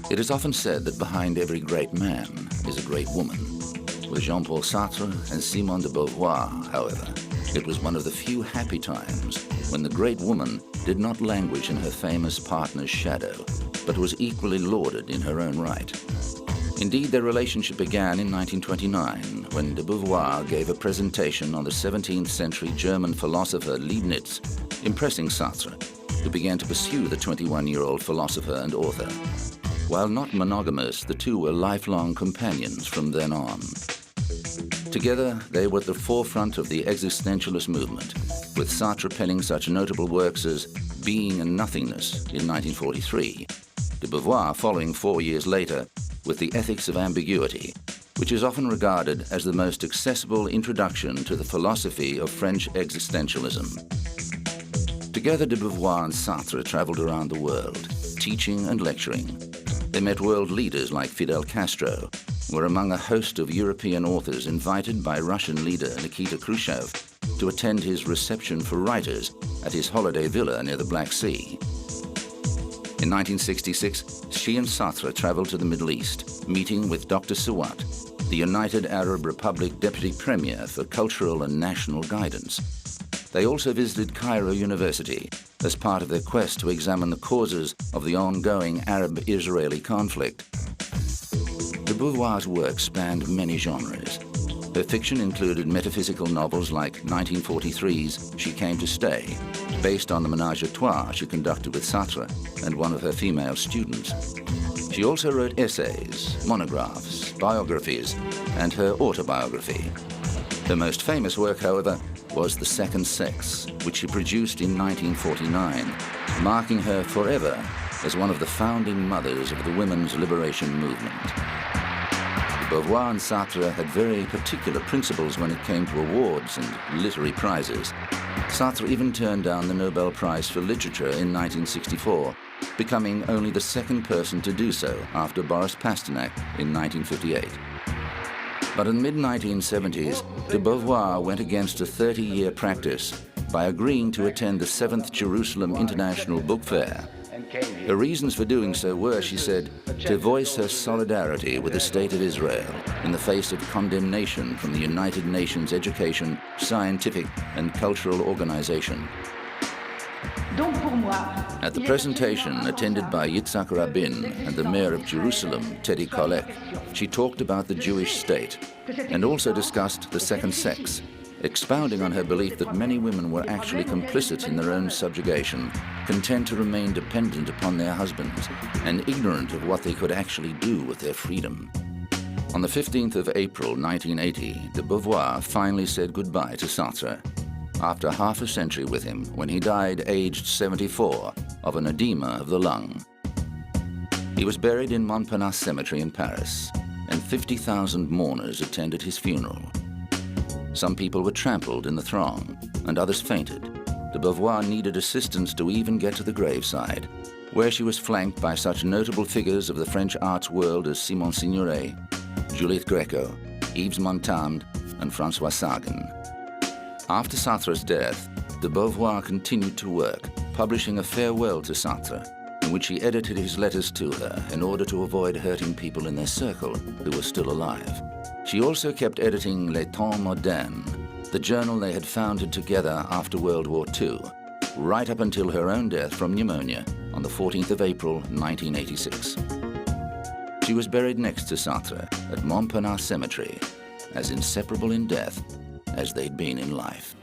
It is often said that behind every great man is a great woman. With Jean-Paul Sartre and Simone De Beauvoir, however, it was one of the few happy times when the great woman did not languish in her famous partner's shadow, but was equally lauded in her own right. Indeed, their relationship began in 1929, when De Beauvoir gave a presentation on the 17th century German philosopher Leibniz, impressing Sartre, who began to pursue the 21-year-old philosopher and author. While not monogamous, the two were lifelong companions from then on. Together, they were at the forefront of the existentialist movement, with Sartre penning such notable works as Being and Nothingness in 1943, De Beauvoir following 4 years later with The Ethics of Ambiguity, which is often regarded as the most accessible introduction to the philosophy of French existentialism. Together, De Beauvoir and Sartre traveled around the world, teaching and lecturing. They met world leaders like Fidel Castro, were among a host of European authors invited by Russian leader Nikita Khrushchev to attend his reception for writers at his holiday villa near the Black Sea. In 1966, she and Sartre traveled to the Middle East, meeting with Dr. Sawat, the United Arab Republic Deputy Premier for Cultural and National Guidance. They also visited Cairo University as part of their quest to examine the causes of the ongoing Arab-Israeli conflict. De Beauvoir's work spanned many genres. Her fiction included metaphysical novels like 1943's She Came to Stay, based on the ménage à trois she conducted with Sartre and one of her female students. She also wrote essays, monographs, biographies, and her autobiography. Her most famous work, however, was The Second Sex, which she produced in 1949, marking her forever as one of the founding mothers of the women's liberation movement. De Beauvoir and Sartre had very particular principles when it came to awards and literary prizes. Sartre even turned down the Nobel Prize for Literature in 1964, becoming only the second person to do so after Boris Pasternak in 1958. But in the mid-1970s, De Beauvoir went against a 30-year practice by agreeing to attend the 7th Jerusalem International Book Fair. Her reasons for doing so were, she said, to voice her solidarity with the State of Israel in the face of condemnation from the United Nations Education, Scientific and Cultural Organization. At the presentation, attended by Yitzhak Rabin and the mayor of Jerusalem, Teddy Kollek, she talked about the Jewish state and also discussed the second sex, expounding on her belief that many women were actually complicit in their own subjugation, content to remain dependent upon their husbands and ignorant of what they could actually do with their freedom. On the 15th of April 1980, De Beauvoir finally said goodbye to Sartre, after half a century with him when he died aged 74 of an edema of the lung. He was buried in Montparnasse Cemetery in Paris, and 50,000 mourners attended his funeral. Some people were trampled in the throng, and others fainted. De Beauvoir needed assistance to even get to the graveside, where she was flanked by such notable figures of the French arts world as Simone Signoret, Juliette Gréco, Yves Montand, and François Sagan. After Sartre's death, De Beauvoir continued to work, publishing a farewell to Sartre, in which he edited his letters to her in order to avoid hurting people in their circle who were still alive. She also kept editing Les Temps Modernes, the journal they had founded together after World War II, right up until her own death from pneumonia on the 14th of April, 1986. She was buried next to Sartre at Montparnasse Cemetery, as inseparable in death as they'd been in life.